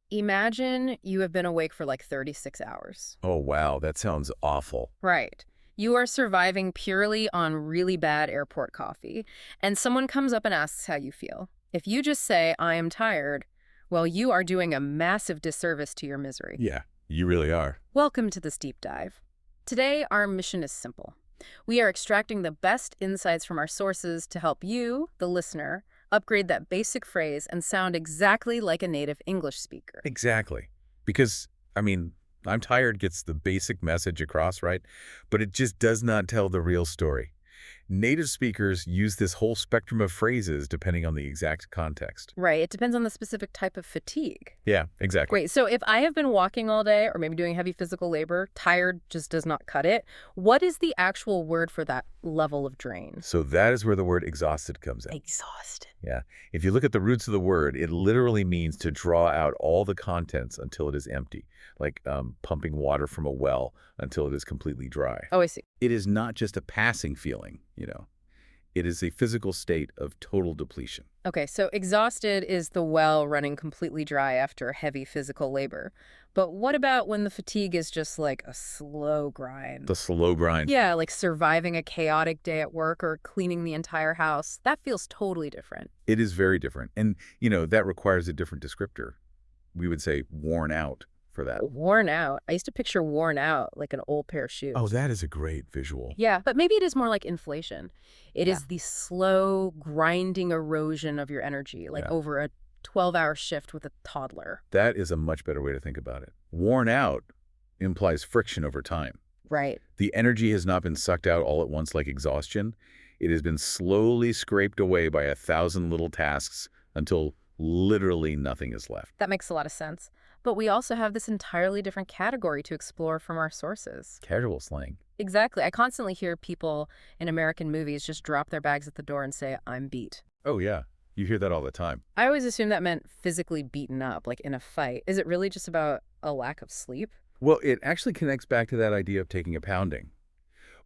Imagine you have been awake for like 36 hours. Oh, wow, that sounds awful. Right. You are surviving purely on really bad airport coffee, and someone comes up and asks how you feel. If you just say, I am tired, well, you are doing a massive disservice to your misery. Yeah, you really are. Welcome to this deep dive. Today, our mission is simple. We are extracting the best insights from our sources to help you, the listener, upgrade that basic phrase and sound exactly like a native English speaker. Exactly. Because, I'm tired gets the basic message across, right? But it just does not tell the real story. Native speakers use this whole spectrum of phrases depending on the exact context. Right, it depends on the specific type of fatigue. Yeah, exactly. Great, so if I have been walking all day or maybe doing heavy physical labor, tired just does not cut it. What is the actual word for that level of drain? So that is where the word exhausted comes in. Exhausted. Yeah. If you look at the roots of the word, it literally means to draw out all the contents until it is empty, like pumping water from a well until it is completely dry. Oh, I see. It is not just a passing feeling. It is a physical state of total depletion. Okay, so exhausted is the well running completely dry after heavy physical labor. But what about when the fatigue is just like a slow grind? The slow grind. Yeah, like surviving a chaotic day at work or cleaning the entire house. That feels totally different. It is very different. And, that requires a different descriptor. We would say worn out for that. Worn out. I used to picture worn out like an old pair of Oh, shoes. that is a great visual. Yeah, but maybe it is more like inflation. It Yeah. is the slow, grinding erosion of your energy, like Yeah. over a 12-hour shift with a toddler. That is a much better way to think about it. Worn out implies friction over time. Right. The energy has not been sucked out all at once like exhaustion. It has been slowly scraped away by 1,000 little tasks until literally nothing is left. That makes a lot of sense. But we also have this entirely different category to explore from our sources. Casual slang. Exactly. I constantly hear people in American movies just drop their bags at the door and say, I'm beat. Oh, yeah. You hear that all the time. I always assumed that meant physically beaten up, like in a fight. Is it really just about a lack of sleep? Well, it actually connects back to that idea of taking a pounding.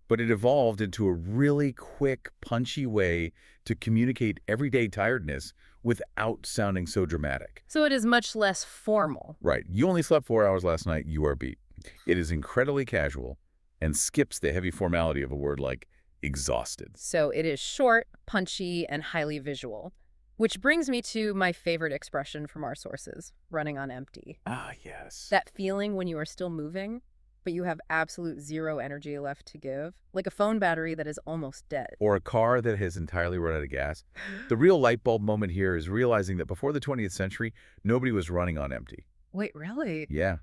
But it evolved into a really quick, punchy way to communicate everyday tiredness without sounding so dramatic. So it is much less formal. Right. You only slept 4 hours last night, you are beat. It is incredibly casual and skips the heavy formality of a word like exhausted. So it is short, punchy, and highly visual. Which brings me to my favorite expression from our sources, running on empty. Ah, yes. That feeling when you are still moving, but you have absolute zero energy left to give, like a phone battery that is almost dead. Or a car that has entirely run out of gas. The real light bulb moment here is realizing that before the 20th century, nobody was running on empty. Wait, really? Yeah.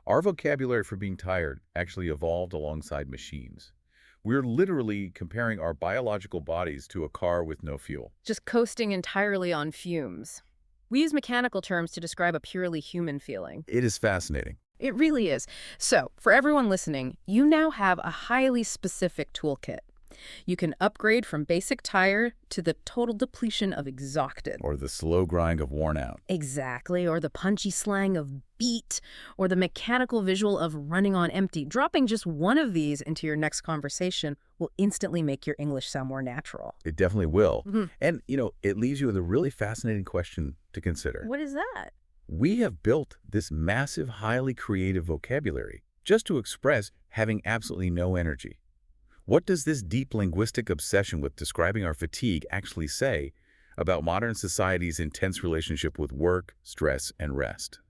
Our vocabulary for being tired actually evolved alongside machines. We're literally comparing our biological bodies to a car with no fuel. Just coasting entirely on fumes. We use mechanical terms to describe a purely human feeling. It is fascinating. It really is. So, for everyone listening, you now have a highly specific toolkit. You can upgrade from basic tired to the total depletion of exhausted. Or the slow grind of worn out. Exactly, or the punchy slang of beat, or the mechanical visual of running on empty. Dropping just one of these into your next conversation will instantly make your English sound more natural. It definitely will. Mhm. And, it leaves you with a really fascinating question to consider. What is that? We have built this massive, highly creative vocabulary just to express having absolutely no energy. What does this deep linguistic obsession with describing our fatigue actually say about modern society's intense relationship with work, stress, and rest?